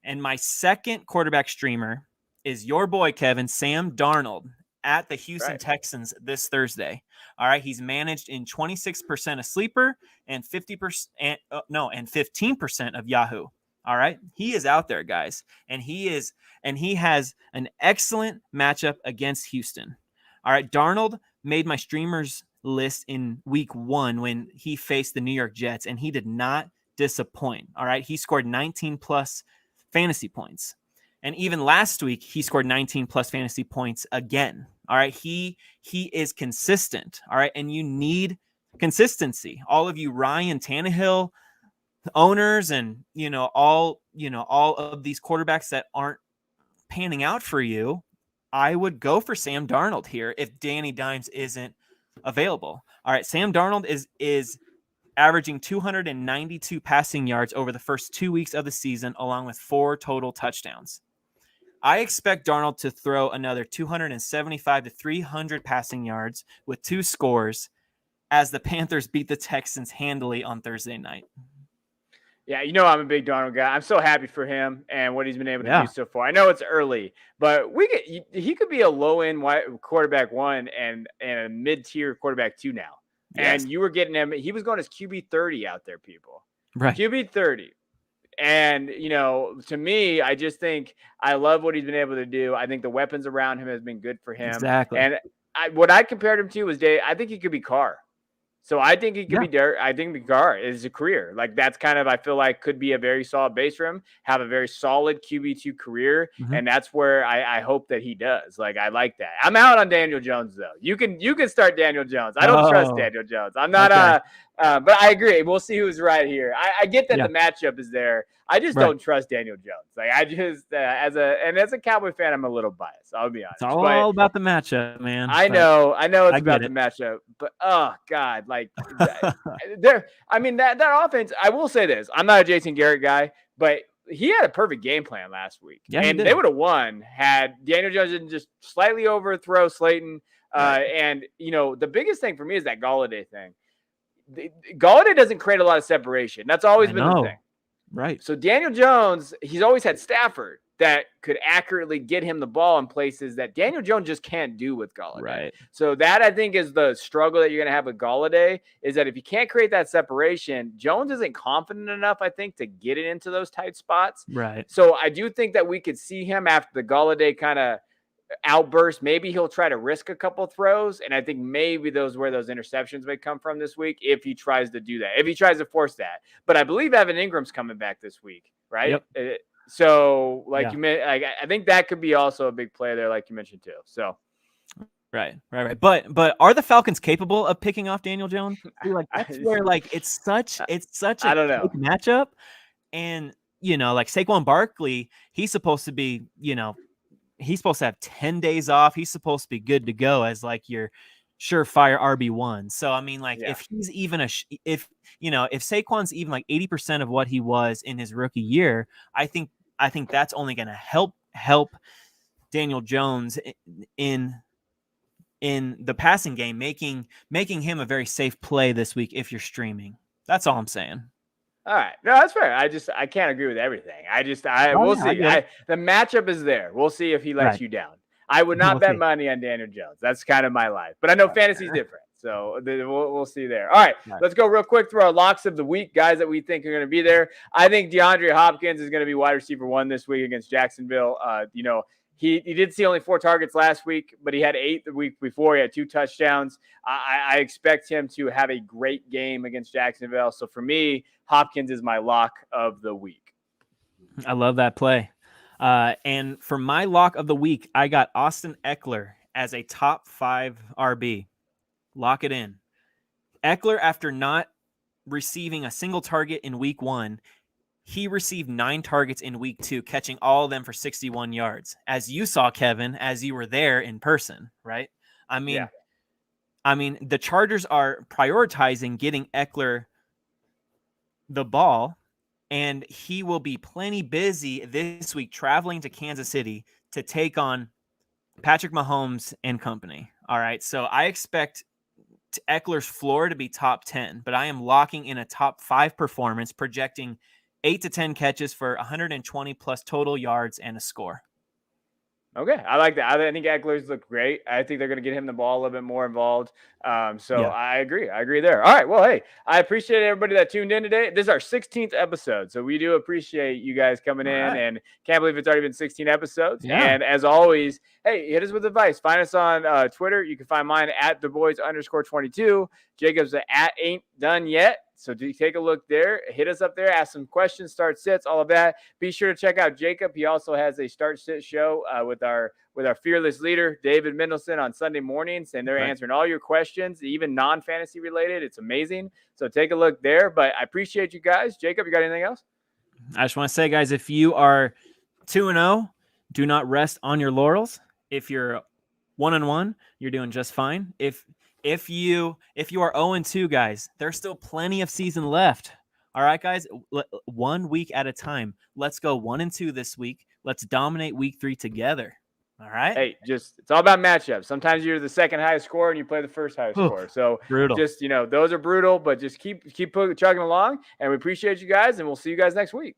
And my second quarterback streamer is your boy, Kevin, Sam Darnold, at the Houston Texans this Thursday. All right. He's managed in 26% of Sleeper and 15% of Yahoo. All right. He is out there, guys. And he has an excellent matchup against Houston. All right. Darnold made my streamers list in week 1 when he faced the New York Jets, and he did not disappoint. All right. He scored 19 plus fantasy points. And even last week, he scored 19 plus fantasy points again. All right. He is consistent. All right. And you need consistency. All of you Ryan Tannehill owners and, all of these quarterbacks that aren't panning out for you, I would go for Sam Darnold here if Danny Dimes isn't available. All right. Sam Darnold is averaging 292 passing yards over the first 2 weeks of the season, along with 4 total touchdowns. I expect Darnold to throw another 275 to 300 passing yards with 2 scores as the Panthers beat the Texans handily on Thursday night. Yeah, I'm a big Darnold guy. I'm so happy for him and what he's been able to do so far. I know it's early, but he could be a low-end quarterback 1 and a mid-tier quarterback 2 now. Yes. And you were getting him. He was going as QB 30 out there, people. Right. QB 30. And, to me, I just think I love what he's been able to do. I think the weapons around him has been good for him. Exactly. And what I compared him to was I think he could be Carr. So I think he could be Derek. I think Carr is a career. Like, that's kind of, I feel like, could be a very solid base for him, have a very solid QB2 career. Mm-hmm. And that's where I hope that he does. Like, I like that. I'm out on Daniel Jones, though. You can start Daniel Jones. I don't trust Daniel Jones. I'm not but I agree. We'll see who's right here. I get that the matchup is there. I just don't trust Daniel Jones. Like, I just as a Cowboy fan, I'm a little biased. I'll be honest. It's all about the matchup, man. I know it's about the matchup, but oh God, like that offense. I will say this: I'm not a Jason Garrett guy, but he had a perfect game plan last week, and they would have won had Daniel Jones didn't just slightly overthrow Slayton. And the biggest thing for me is that Golladay thing. Golladay doesn't create a lot of separation. That's always been the thing. Right. So Daniel Jones, he's always had Stafford. that could accurately get him the ball in places that Daniel Jones just can't do with Golladay. Right. So that, I think, is the struggle that you're going to have with Golladay, is that if you can't create that separation, Jones isn't confident enough, I think, to get it into those tight spots. Right. So I do think that we could see him after the Golladay kind of outburst. Maybe he'll try to risk a couple throws, and I think maybe where those interceptions may come from this week if he tries to do that, if he tries to force that. But I believe Evan Ingram's coming back this week, right? Yep. So I think that could be also a big play there, like you mentioned too. So right. But are the Falcons capable of picking off Daniel Jones? Like, that's where it's such a I don't know matchup, and like Saquon Barkley, he's supposed to be he's supposed to have 10 days off. He's supposed to be good to go as like your surefire RB1. So, I mean, if he's even if Saquon's even like 80% of what he was in his rookie year, I think that's only going to help Daniel Jones in the passing game, making him a very safe play this week if you're streaming. That's all I'm saying. All right. No, that's fair. I can't agree with everything. We'll see. The matchup is there. We'll see if he lets you down. I would not bet money on Daniel Jones. That's kind of my life. But I know fantasy's different. So we'll see there. All right. Let's go real quick through our locks of the week, guys that we think are going to be there. I think DeAndre Hopkins is going to be wide receiver 1 this week against Jacksonville. He did see only 4 targets last week, but he had 8 the week before. He had 2 touchdowns. I expect him to have a great game against Jacksonville. So for me, Hopkins is my lock of the week. I love that play. And for my lock of the week, I got Austin Eckler as a top 5 RB. Lock it in. Eckler, after not receiving a single target in week 1, he received 9 targets in week 2, catching all of them for 61 yards. As you saw, Kevin, as you were there in person, right? I mean, the Chargers are prioritizing getting Eckler the ball, and he will be plenty busy this week traveling to Kansas City to take on Patrick Mahomes and company. All right, so I expect Eckler's floor to be top 10, but I am locking in a top 5 performance, projecting 8 to 10 catches for 120 plus total yards and a score. Okay, I like that. I think Eckler's look great. I think they're going to get him the ball a little bit more involved. I agree. I agree there. All right. Well, hey, I appreciate everybody that tuned in today. This is our 16th episode, so we do appreciate you guys coming in, and can't believe it's already been 16 episodes. Yeah. And as always, hey, hit us with advice. Find us on Twitter. You can find mine at @theboys_22. Jacob's at ain't done yet. So do take a look there. Hit us up there. Ask some questions, start sits, all of that. Be sure to check out Jacob. He also has a start sit show with our fearless leader, David Mendelson, on Sunday mornings, and they're answering all your questions, even non-fantasy related. It's amazing. So take a look there. But I appreciate you guys. Jacob, you got anything else? I just want to say, guys, if you are 2-0, do not rest on your laurels. If you're 1-1, you're doing just fine. If you are 0-2, guys, there's still plenty of season left. All right, guys, 1 week at a time. Let's go 1-2 this week. Let's dominate week 3 together. All right. Hey, it's all about matchups. Sometimes you're the second highest scorer and you play the first highest scorer. So brutal. Those are brutal, but just keep chugging along. And we appreciate you guys, and we'll see you guys next week.